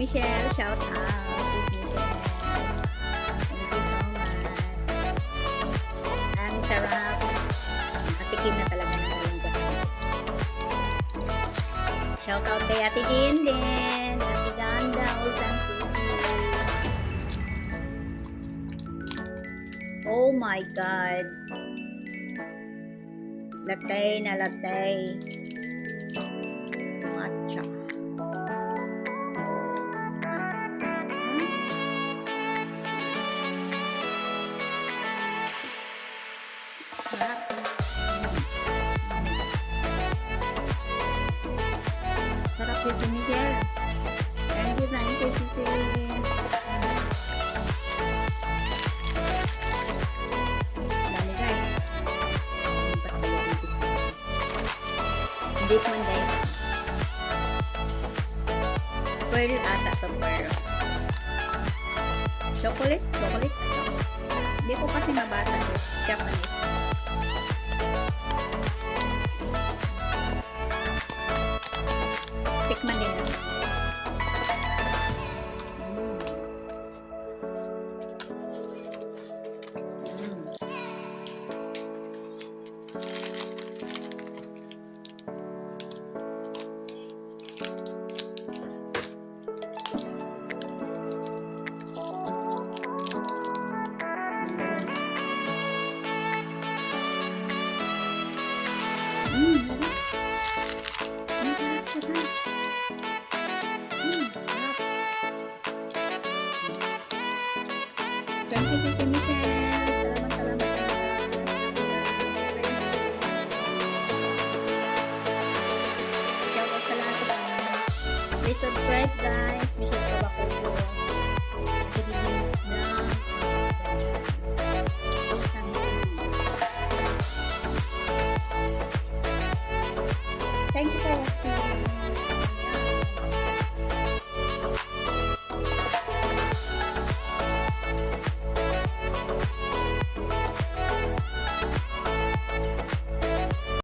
Michelle. Shout out, Miss Michelle. Thank you so much. Ang sarap. Nakatikim na talaga ng malunggot. Shout out kay Ate Dinden. Ate Ganda, Ulsan City. Oh my God. Latay na latay. Matcha. Sarap. Sarap yun si Michelle. Thank you, Sisi. Dami guys. This one guys. Pearl ata to pearl. Chocolate? Chocolate? Hindi ko kasi mabasa guys. Japanese. Tikman din natin. Thank you, Sisi Michelle. Salamat. Shout out sa lahat. Please subscribe guys. Michelle Kabakulo.